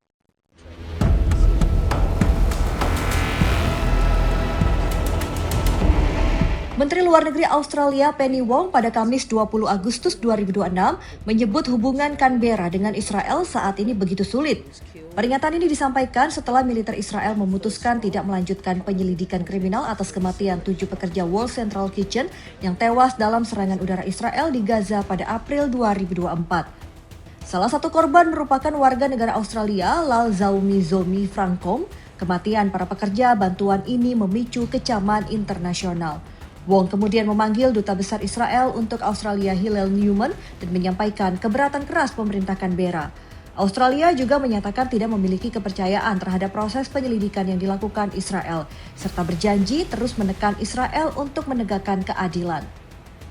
Menteri Luar Negeri Australia Penny Wong pada Kamis 20 Agustus 2026 menyebut hubungan Canberra dengan Israel saat ini begitu sulit. Peringatan ini disampaikan setelah militer Israel memutuskan tidak melanjutkan penyelidikan kriminal atas kematian 7 pekerja World Central Kitchen yang tewas dalam serangan udara Israel di Gaza pada April 2024. Salah satu korban merupakan warga negara Australia, Lal Zaumi Zomi Francom. Kematian para pekerja bantuan ini memicu kecaman internasional. Wong kemudian memanggil Duta Besar Israel untuk Australia Hillel Newman dan menyampaikan keberatan keras pemerintah Canberra. Australia juga menyatakan tidak memiliki kepercayaan terhadap proses penyelidikan yang dilakukan Israel, serta berjanji terus menekan Israel untuk menegakkan keadilan.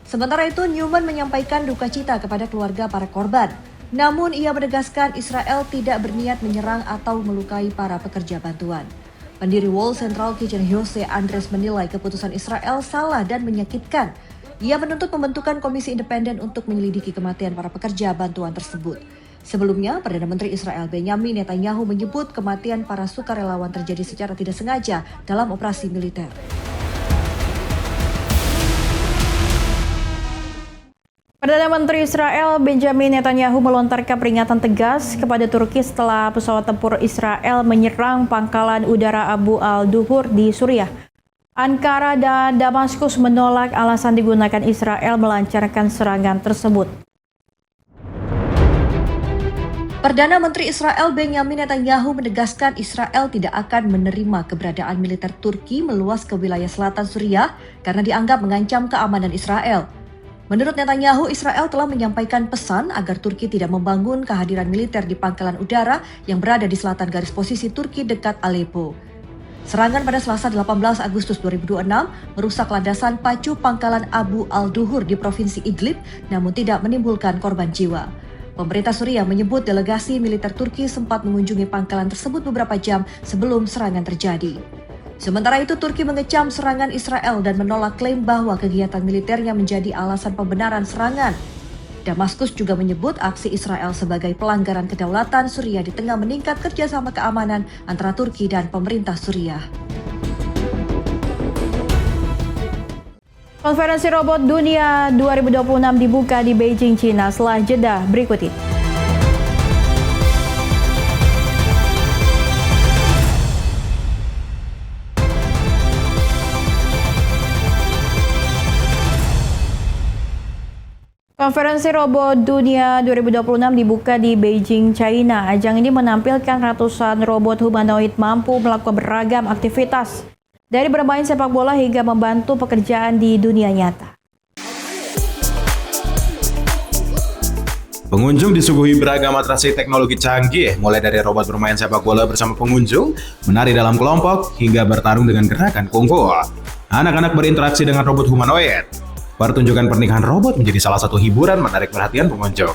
Sementara itu, Newman menyampaikan duka cita kepada keluarga para korban. Namun ia menegaskan Israel tidak berniat menyerang atau melukai para pekerja bantuan. Pendiri World Central Kitchen Jose Andres menilai keputusan Israel salah dan menyakitkan. Ia menuntut pembentukan komisi independen untuk menyelidiki kematian para pekerja bantuan tersebut. Sebelumnya, Perdana Menteri Israel Benjamin Netanyahu menyebut kematian para sukarelawan terjadi secara tidak sengaja dalam operasi militer. Perdana Menteri Israel Benjamin Netanyahu melontarkan peringatan tegas kepada Turki setelah pesawat tempur Israel menyerang pangkalan udara Abu al-Duhur di Suriah. Ankara dan Damaskus menolak alasan digunakan Israel melancarkan serangan tersebut. Perdana Menteri Israel Benjamin Netanyahu menegaskan Israel tidak akan menerima keberadaan militer Turki meluas ke wilayah selatan Suriah karena dianggap mengancam keamanan Israel. Menurut Netanyahu, Israel telah menyampaikan pesan agar Turki tidak membangun kehadiran militer di pangkalan udara yang berada di selatan garis posisi Turki dekat Aleppo. Serangan pada Selasa 18 Agustus 2026 merusak landasan pacu pangkalan Abu al-Duhur di Provinsi Idlib, namun tidak menimbulkan korban jiwa. Pemerintah Suriah menyebut delegasi militer Turki sempat mengunjungi pangkalan tersebut beberapa jam sebelum serangan terjadi. Sementara itu, Turki mengecam serangan Israel dan menolak klaim bahwa kegiatan militernya menjadi alasan pembenaran serangan. Damaskus juga menyebut aksi Israel sebagai pelanggaran kedaulatan Suriah di tengah meningkat kerjasama keamanan antara Turki dan pemerintah Suriah. Konferensi Robot Dunia 2026 dibuka di Beijing, China setelah jeda berikut ini. Konferensi Robot Dunia 2026 dibuka di Beijing, China. Ajang ini menampilkan ratusan robot humanoid mampu melakukan beragam aktivitas, dari bermain sepak bola hingga membantu pekerjaan di dunia nyata. Pengunjung disuguhi beragam atraksi teknologi canggih, mulai dari robot bermain sepak bola bersama pengunjung, menari dalam kelompok, hingga bertarung dengan gerakan kungfu. Anak-anak berinteraksi dengan robot humanoid. Pertunjukan pernikahan robot menjadi salah satu hiburan menarik perhatian pengunjung.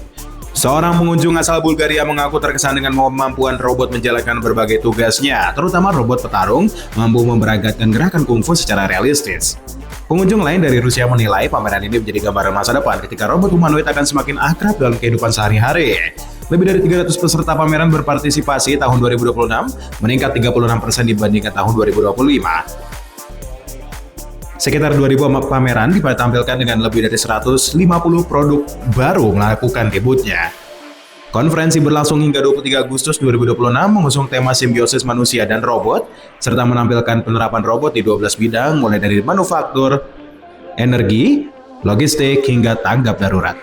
Seorang pengunjung asal Bulgaria mengaku terkesan dengan kemampuan robot menjalankan berbagai tugasnya, terutama robot petarung mampu memperagakan gerakan kungfu secara realistis. Pengunjung lain dari Rusia menilai pameran ini menjadi gambaran masa depan ketika robot humanoid akan semakin akrab dalam kehidupan sehari-hari. Lebih dari 300 peserta pameran berpartisipasi tahun 2026, meningkat 36% dibandingkan tahun 2025. Sekitar 2.000 pameran ditampilkan dengan lebih dari 150 produk baru melakukan debutnya. Konferensi berlangsung hingga 23 Agustus 2026 mengusung tema simbiosis manusia dan robot, serta menampilkan penerapan robot di 12 bidang mulai dari manufaktur, energi, logistik, hingga tanggap darurat.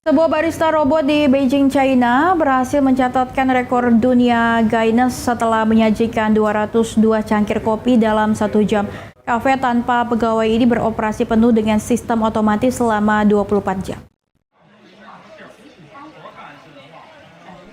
Sebuah barista robot di Beijing, China berhasil mencatatkan rekor dunia Guinness setelah menyajikan 202 cangkir kopi dalam 1 jam. Kafe tanpa pegawai ini beroperasi penuh dengan sistem otomatis selama 24 jam.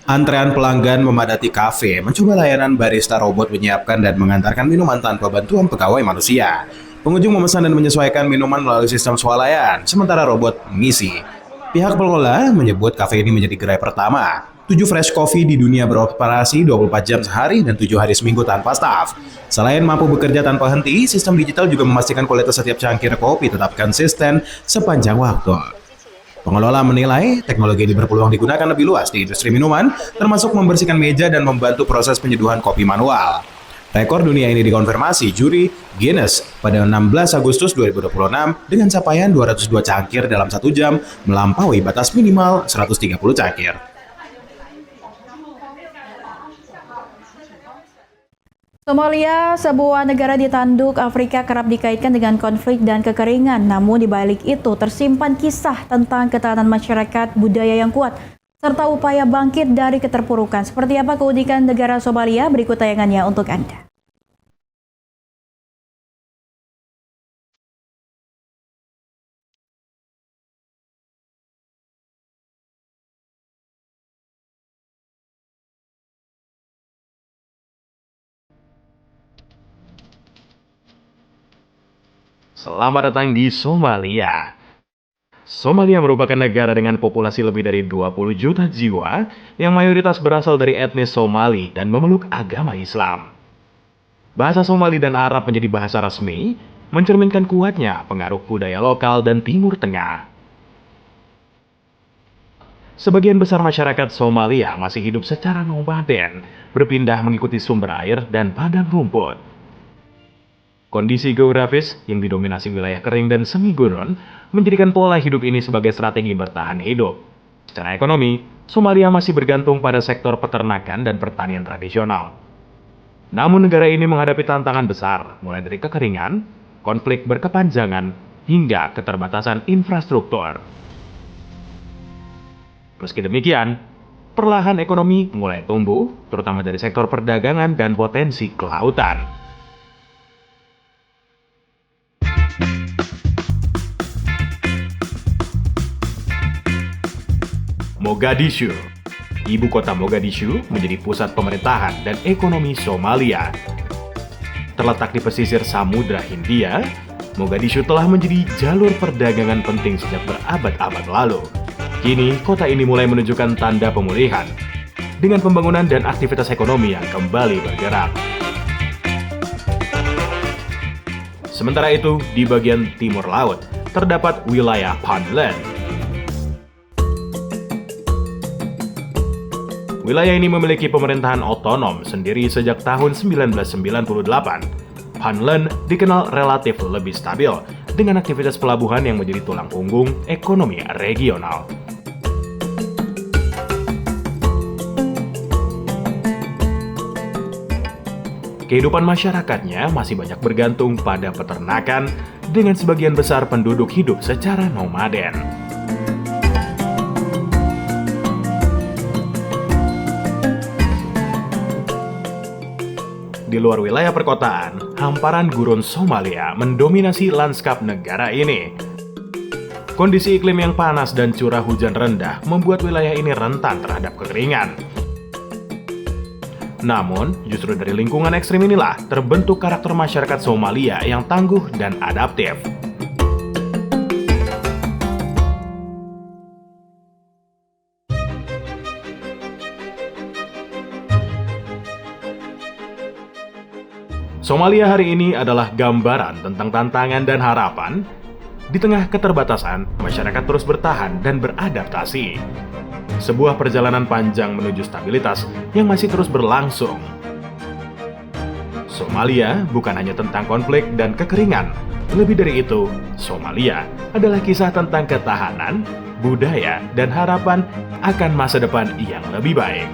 Antrean pelanggan memadati kafe, mencoba layanan barista robot menyiapkan dan mengantarkan minuman tanpa bantuan pegawai manusia. Pengunjung memesan dan menyesuaikan minuman melalui sistem swalayan, sementara robot mengisi. Pihak pengelola menyebut kafe ini menjadi gerai pertama 7 fresh coffee di dunia beroperasi 24 jam sehari dan 7 hari seminggu tanpa staf. Selain mampu bekerja tanpa henti, sistem digital juga memastikan kualitas setiap cangkir kopi tetap konsisten sepanjang waktu. Pengelola menilai teknologi ini berpeluang digunakan lebih luas di industri minuman, termasuk membersihkan meja dan membantu proses penyeduhan kopi manual. Rekor dunia ini dikonfirmasi juri Guinness pada 16 Agustus 2026 dengan capaian 202 cangkir dalam 1 jam, melampaui batas minimal 130 cangkir. Somalia, sebuah negara di tanduk Afrika, kerap dikaitkan dengan konflik dan kekeringan. Namun di balik itu tersimpan kisah tentang ketahanan masyarakat, budaya yang kuat, serta upaya bangkit dari keterpurukan. Seperti apa keunikan negara Somalia? Berikut tayangannya untuk Anda. Selamat datang di Somalia. Somalia merupakan negara dengan populasi lebih dari 20 juta jiwa yang mayoritas berasal dari etnis Somali dan memeluk agama Islam. Bahasa Somali dan Arab menjadi bahasa resmi, mencerminkan kuatnya pengaruh budaya lokal dan Timur Tengah. Sebagian besar masyarakat Somalia masih hidup secara nomaden, berpindah mengikuti sumber air dan padang rumput. Kondisi geografis yang didominasi wilayah kering dan semi gurun menjadikan pola hidup ini sebagai strategi bertahan hidup. Secara ekonomi, Somalia masih bergantung pada sektor peternakan dan pertanian tradisional. Namun negara ini menghadapi tantangan besar, mulai dari kekeringan, konflik berkepanjangan, hingga keterbatasan infrastruktur. Meski demikian, perlahan ekonomi mulai tumbuh, terutama dari sektor perdagangan dan potensi kelautan. Mogadishu. Ibu kota Mogadishu menjadi pusat pemerintahan dan ekonomi Somalia. Terletak di pesisir Samudra Hindia, Mogadishu telah menjadi jalur perdagangan penting sejak berabad-abad lalu. Kini, kota ini mulai menunjukkan tanda pemulihan, dengan pembangunan dan aktivitas ekonomi yang kembali bergerak. Sementara itu, di bagian timur laut, terdapat wilayah Puntland. Wilayah ini memiliki pemerintahan otonom sendiri sejak tahun 1998. Puntland dikenal relatif lebih stabil, dengan aktivitas pelabuhan yang menjadi tulang punggung ekonomi regional. Kehidupan masyarakatnya masih banyak bergantung pada peternakan, dengan sebagian besar penduduk hidup secara nomaden. Di luar wilayah perkotaan, hamparan gurun Somalia mendominasi lanskap negara ini. Kondisi iklim yang panas dan curah hujan rendah membuat wilayah ini rentan terhadap kekeringan. Namun, justru dari lingkungan ekstrim inilah terbentuk karakter masyarakat Somalia yang tangguh dan adaptif. Somalia hari ini adalah gambaran tentang tantangan dan harapan. Di tengah keterbatasan, masyarakat terus bertahan dan beradaptasi. Sebuah perjalanan panjang menuju stabilitas yang masih terus berlangsung. Somalia bukan hanya tentang konflik dan kekeringan. Lebih dari itu, Somalia adalah kisah tentang ketahanan, budaya, dan harapan akan masa depan yang lebih baik.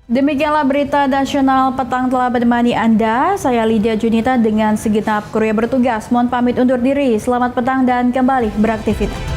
Demikianlah berita nasional petang telah menemani Anda. Saya Lydia Junita dengan segenap kru yang bertugas. Mohon pamit undur diri. Selamat petang dan kembali beraktivitas.